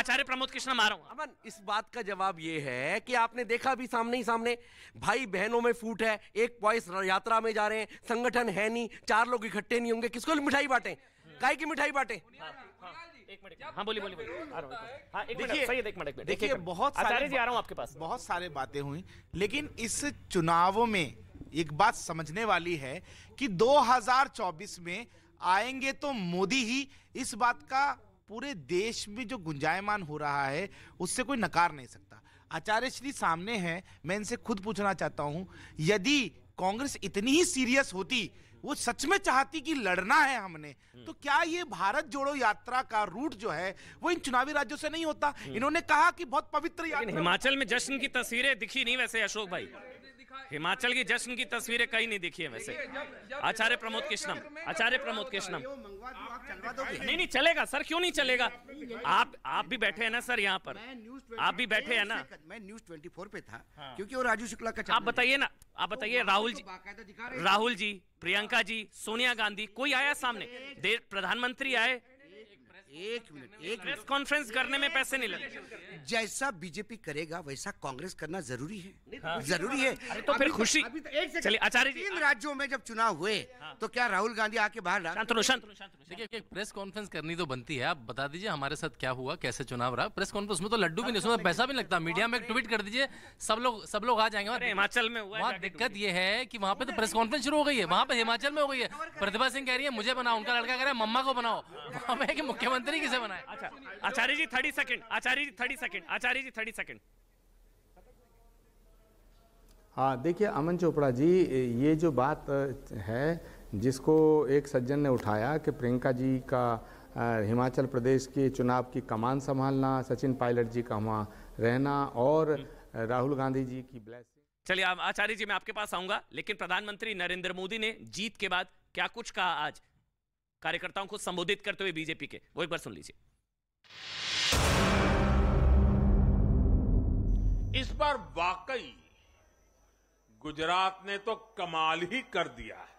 आचार्य प्रमोद कृष्णम आ रहा हूं। अमन, इस बात का जवाब ये है कि आपने देखा भी सामने ही सामने, भाई बहनों में फूट है, एक बॉयस यात्रा में जा रहे हैं, संगठन है नहीं, 4 लोग इकट्ठे नहीं होंगे, किसको मिठाई बांटे, काय की मिठाई बांटे? एक मिनट, हाँ बोलिए बोलिए बोलिए। हाँ एक मिनट, देखिए, सही है, एक मिनट। देखिए, बहुत सारे आचार्य जी आ रहा हूं आपके पास। बहुत सारे बातें हुई, लेकिन इस चुनावों में एक बात समझने वाली है कि 2024 में आएंगे तो मोदी ही, इस बात का पूरे देश में जो गुंजायमान हो रहा है उससे कोई नकार नहीं सकता। आचार्य श्री सामने हैं, मैं इनसे खुद पूछना चाहता हूं, यदि कांग्रेस इतनी ही सीरियस होती, वो सच में चाहती कि लड़ना है हमने, तो क्या ये भारत जोड़ो यात्रा का रूट जो है वो इन चुनावी राज्यों से नहीं होता? इन्होंने कहा कि बहुत पवित्र यात्रा। हिमाचल में जश्न की तस्वीरें दिखी नहीं वैसे अशोक भाई, हिमाचल की जश्न की तस्वीरें कहीं नहीं दिखी है वैसे। आचार्य प्रमोद कृष्णम, आचार्य प्रमोद कृष्णम। नहीं नहीं चलेगा सर, क्यों नहीं चलेगा? आप भी बैठे हैं ना सर यहाँ पर, आप भी बैठे हैं ना। मैं न्यूज 24 पे था, क्योंकि वो राजू शुक्ला का आप बताइए ना, आप बताइए। राहुल जी, प्रियंका जी, सोनिया गांधी, कोई आया सामने? प्रधानमंत्री आए, एक मिनट प्रेस कॉन्फ्रेंस करने में पैसे नहीं लगे। जैसा बीजेपी करेगा वैसा कांग्रेस करना जरूरी है, जरूरी है। तो फिर खुशी, चलिए आचार्य जी। 3 राज्यों में जब चुनाव हुए तो क्या राहुल गांधी आके बाहर डाल? देखिए, एक प्रेस कॉन्फ्रेंस करनी तो बनती है। आप बता दीजिए हमारे साथ क्या हुआ, कैसे चुनाव रहा। प्रेस कॉन्फ्रेंस में तो लड्डू भी नहीं, उसमें पैसा भी नहीं लगता। मीडिया में एक ट्वीट कर दीजिए, सब लोग आ जाएंगे। हिमाचल में हुआ, वहाँ दिक्कत ये है कि वहाँ पे तो प्रेस कॉन्फ्रेंस शुरू हो गई है, वहाँ पे हिमाचल में हो गई है। प्रतिभा सिंह कह रही है मुझे बनाओ, उनका लड़का कह रहा है मम्मा को बनाओ। वहाँ पे कि मुख्यमंत्री किसे बनाए? अच्छा आचार्य जी 30 सेकंड, आचार्य जी 30 सेकंड, आचार्य जी 30 सेकंड। हाँ देखिए अमन चोपड़ा जी, ये जो बात है जिसको एक सज्जन ने उठाया कि प्रियंका जी का हिमाचल प्रदेश के चुनाव की कमान संभालना, सचिन पायलट जी का वहाँ रहना और राहुल गांधी जी की ब्लेसिंग। चलिए आचार्य जी मैं आपके पास आऊंगा, लेकिन प्रधानमंत्री नरेंद्र मोदी ने जीत के बाद क्या कुछ कहा आज कार्यकर्ताओं को संबोधित करते हुए बीजेपी के, वो एक बार सुन लीजिए। इस बार वाकई गुजरात ने तो कमाल ही कर दिया है।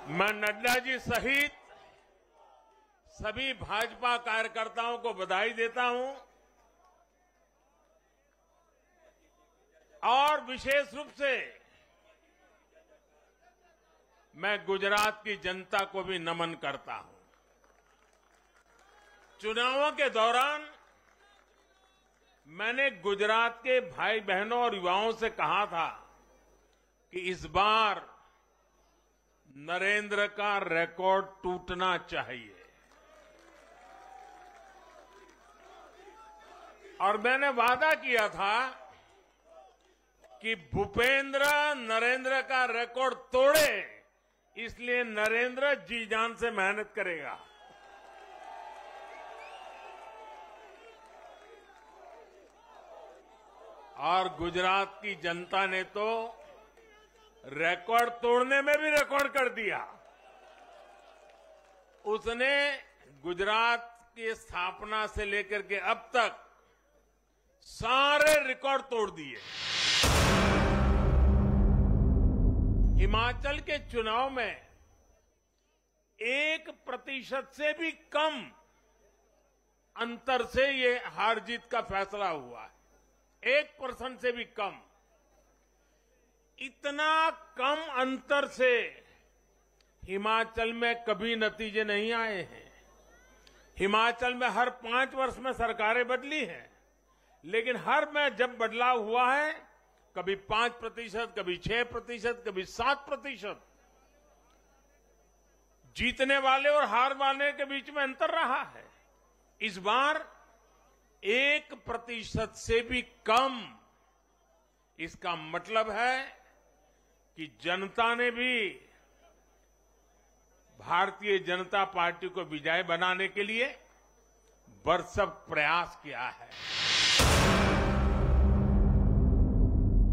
मैं नड्डा जी सहित सभी भाजपा कार्यकर्ताओं को बधाई देता हूं और विशेष रूप से मैं गुजरात की जनता को भी नमन करता हूं। चुनावों के दौरान मैंने गुजरात के भाई बहनों और युवाओं से कहा था कि इस बार नरेंद्र का रिकॉर्ड टूटना चाहिए, और मैंने वादा किया था कि भूपेंद्र नरेंद्र का रिकॉर्ड तोड़े, इसलिए नरेंद्र जी जान से मेहनत करेगा। और गुजरात की जनता ने तो रिकॉर्ड तोड़ने में भी रिकॉर्ड कर दिया। उसने गुजरात की स्थापना से लेकर के अब तक सारे रिकॉर्ड तोड़ दिए। हिमाचल के चुनाव में 1% से भी कम अंतर से ये हार जीत का फैसला हुआ है। 1% से भी कम, इतना कम अंतर से हिमाचल में कभी नतीजे नहीं आए हैं। हिमाचल में हर 5 वर्ष में सरकारें बदली हैं, लेकिन हर में जब बदलाव हुआ है, कभी 5%, कभी 6%, कभी 7%, जीतने वाले और हार वाले के बीच में अंतर रहा है। इस बार 1% से भी कम, इसका मतलब है कि जनता ने भी भारतीय जनता पार्टी को विजय बनाने के लिए भरसक प्रयास किया है।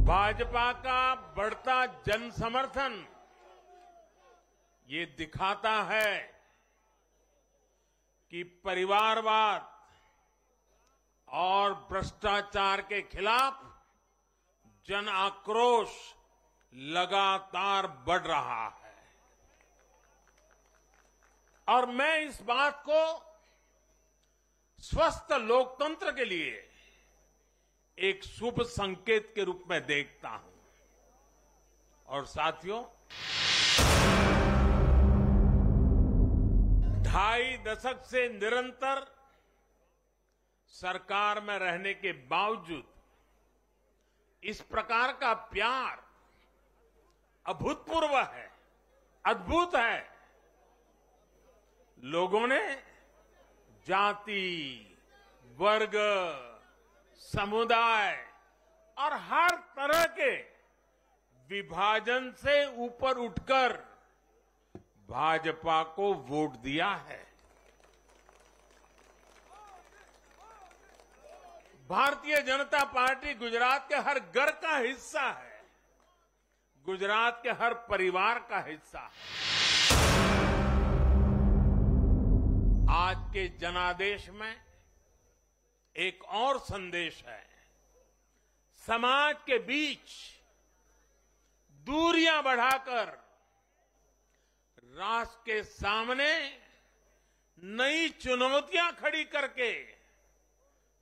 भाजपा का बढ़ता जन समर्थन ये दिखाता है कि परिवारवाद और भ्रष्टाचार के खिलाफ जन आक्रोश लगातार बढ़ रहा है। और मैं इस बात को स्वस्थ लोकतंत्र के लिए एक शुभ संकेत के रूप में देखता हूं। और साथियों, 2.5 दशक से निरंतर सरकार में रहने के बावजूद इस प्रकार का प्यार अभूतपूर्व है, अद्भुत है। लोगों ने जाति, वर्ग, समुदाय और हर तरह के विभाजन से ऊपर उठकर भाजपा को वोट दिया है। भारतीय जनता पार्टी गुजरात के हर घर का हिस्सा है, गुजरात के हर परिवार का हिस्सा है। आज के जनादेश में एक और संदेश है। समाज के बीच दूरियां बढ़ाकर राष्ट्र के सामने नई चुनौतियां खड़ी करके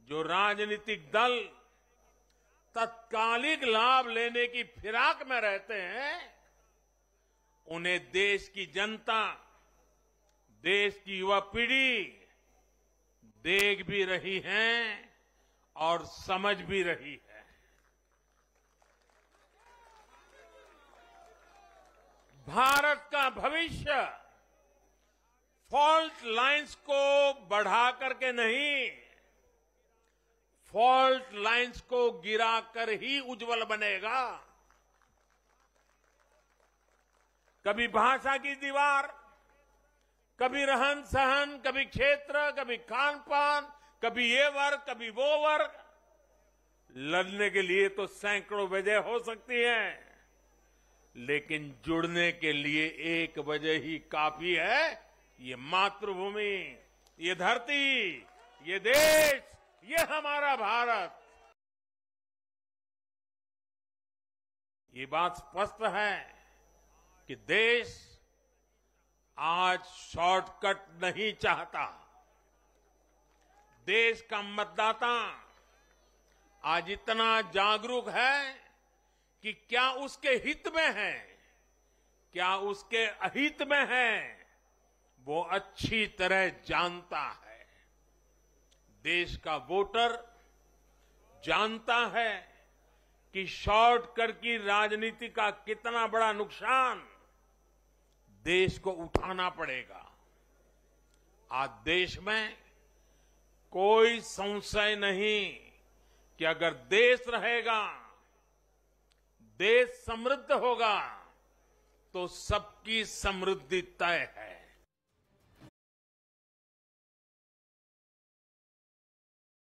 जो राजनीतिक दल तत्कालिक लाभ लेने की फिराक में रहते हैं, उन्हें देश की जनता, देश की युवा पीढ़ी देख भी रही है और समझ भी रही है। भारत का भविष्य फॉल्ट लाइंस को बढ़ा करके नहीं, फॉल्ट लाइंस को गिराकर ही उज्जवल बनेगा। कभी भाषा की दीवार, कभी रहन सहन, कभी क्षेत्र, कभी खान पान, कभी ये वर्ग, कभी वो वर्ग। लड़ने के लिए तो सैकड़ों वजह हो सकती हैं, लेकिन जुड़ने के लिए एक वजह ही काफी है। ये मातृभूमि, ये धरती, ये देश, ये हमारा भारत। ये बात स्पष्ट है कि देश आज शॉर्टकट नहीं चाहता। देश का मतदाता आज इतना जागरूक है कि क्या उसके हित में है, क्या उसके अहित में है, वो अच्छी तरह जानता है। देश का वोटर जानता है कि शॉर्टकट की राजनीति का कितना बड़ा नुकसान देश को उठाना पड़ेगा। आज देश में कोई संशय नहीं कि अगर देश रहेगा, देश समृद्ध होगा, तो सबकी समृद्धि तय है।